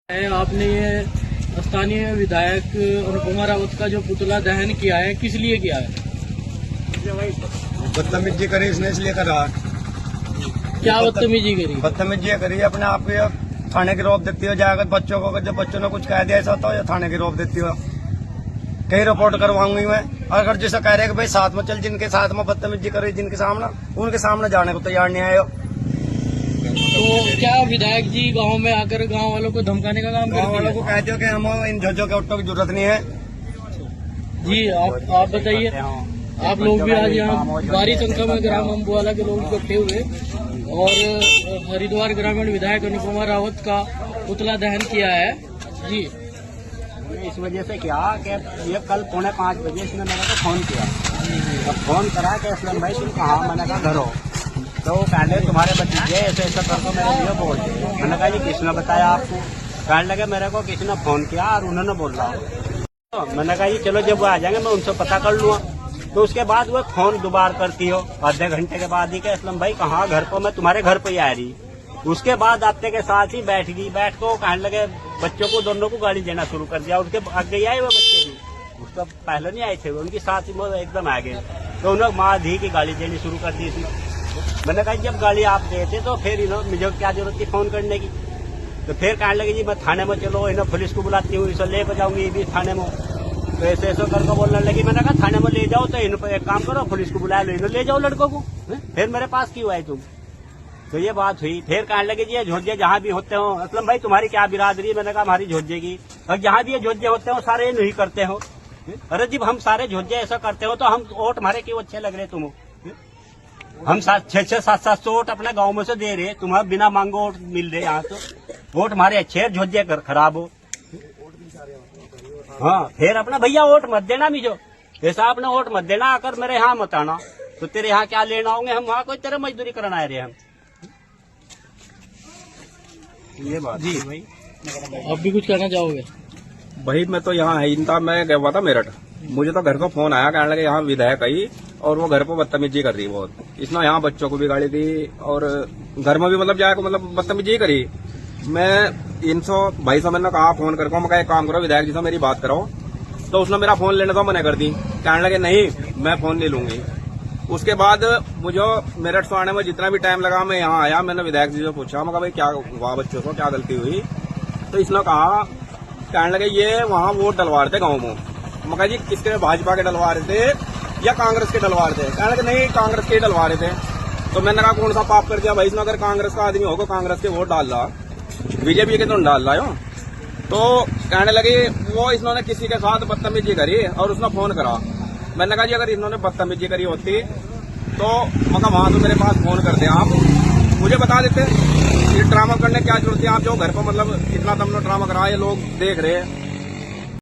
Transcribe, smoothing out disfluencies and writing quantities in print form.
आपने ये स्थानीय विधायक अनुपमा रावत का जो पुतला दहन किया है, किस लिए किया है? बदतमीजी करी इसने, इसलिए करा। क्या बदतमीजी करी? बदतमीजी करी अपने आप को थाने की रोक देती हो, जाकर बच्चों को जब बच्चों ने कुछ कह दिया ऐसा होता हो या थाने की रोक देती हो। कहीं रिपोर्ट करवाऊंगी मैं। अगर जैसा कह रहे कि भाई साथ में चल, जिनके साथ में बदतमीजी करी जिनके सामने, उनके सामने जाने को तैयार नहीं आए हो। तो क्या विधायक जी गांव में आकर गांव वालों को धमकाने का काम करते हैं? गाँव वालों को कहते हो कि हम इन झज्जों के ऑटो की जरूरत नहीं है। जी आप बताइए। आप लोग भी आज यहाँ भारी संख्या में ग्राम अम्बुवाला के लोग इकट्ठे हुए और हरिद्वार ग्रामीण विधायक अनुपमा रावत का पुतला दहन किया है। जी, इस वजह से क्या कि ये कल 4:45 बजे इसने मेरे को फोन किया। अब फोन करा कि असलम भाई तुम कहाँ? मैंने कहा घर हो। तो वो कहने तुम्हारे भतीजे ऐसे ऐसा करके मेरे लिए बोल। मैंने कहा जी किसने बताया आपको? कहने लगे मेरे को किसी ने फोन किया और उन्होंने बोला। तो मैंने कहा जी चलो जब वो आ जाएंगे मैं उनसे पता कर लूँगा। तो उसके बाद वो फोन दोबारा करती हो आधे घंटे के बाद ही कि असलम भाई कहाँ? घर को, मैं तुम्हारे घर पे ही आ रही। उसके बाद आते के साथ ही बैठ गई। बैठ को कहने लगे बच्चों को, दोनों को गाली देना शुरू कर दिया। उनके आगे आए वो बच्चे भी, उसका पहले नहीं आए थे, उनके साथ ही वो एकदम आ गए। तो उन्होंने माँ धी की गाली देनी शुरू कर दी थी। मैंने कहा जब गाली आप देते तो फिर इन्होंने मुझे क्या जरूरत थी फोन करने की? तो फिर कहने लगे जी मैं थाने में, चलो इन्हें पुलिस को बुलाती हूँ, इसे लेकर जाऊंगी ये भी थाने में। तो ऐसे ऐसा करके बोलने लगी। मैंने कहा थाने में ले जाओ तो इन्हें एक काम करो, पुलिस को बुला लो, इन्हें ले जाओ लड़कों को। फिर मेरे पास क्यों आए तुम? तो ये बात हुई। फिर कहने लगे जी ये झोजे जहाँ भी होते हो, असलम भाई तुम्हारी क्या बिरादरी? मैंने कहा हमारी झोजे की। और जहाँ भी ये झोजे होते हो सारे नहीं करते हो। अरे जब हम सारे झोजे ऐसा करते हो तो हम वोट हमारे क्यों अच्छे लग रहे तुम? हम 600 700 वोट अपने गाँव में से दे रहे, तुम्हारे बिना मांगो वोट मिल रहे। यहाँ तो वोट हमारे अच्छे है, झोजे खराब हो। हाँ, फिर अपना भैया वोट मत देना मुझे, ऐसा अपना वोट मत देना, आकर मेरे यहाँ मत आना। तो तेरे यहाँ क्या लेना होंगे? हम वहाँ कोई तेरे मजदूरी करना आ रहे हम। ये बात जी भाई। आप भी कुछ कहना चाहोगे? भाई मैं तो यहाँ है था, मैं गया हुआ था मेरठ। मुझे तो घर का फोन आया, कहने लगे यहाँ विधायक आई और वो घर पर बदतमीजी कर रही बहुत। इसने यहाँ बच्चों को भी गाली दी और घर में भी मतलब जाए को मतलब बदतमीजी करी। मैं इनसे भाई से मैंने कहा फोन करके, मैं कहा एक काम करो विधायक जी से मेरी बात कराओ। तो उसने मेरा फोन लेने तो मना कर दी। कहने लगे नहीं मैं फोन नहीं लूंगी। उसके बाद मुझे मेरठ से आने में जितना भी टाइम लगा, मैं यहाँ आया, मैंने विधायक जी से पूछा, मैं कहा भाई क्या हुआ, बच्चों को क्या गलती हुई? तो इसने कहा, कहने लगे ये वहाँ वोट डलवा रहे थे गाँव में। मैं कहा जी किसके? भाजपा के डलवा रहे थे या कांग्रेस के डलवा रहे थे? कहने लगे नहीं कांग्रेस के डलवा रहे थे। तो मैंने कहा कौन सा पाप कर दिया भाई इसने? अगर कांग्रेस का आदमी होगा कांग्रेस के वोट डाल रहा, बीजेपी के तो डाल रहा हो। तो कहने लगे वो इन्होंने किसी के साथ बदतमीजी करी और उसने फोन करा। मैंने कहा जी अगर इन्होंने बदतमीजी करी होती तो मैं वहां तो मेरे पास फोन करते आप, मुझे बता देते। ये ड्रामा करने की क्या जरूरत है? आप जो घर पर मतलब इतना तुमने ड्रामा करा, ये लोग देख रहे हैं।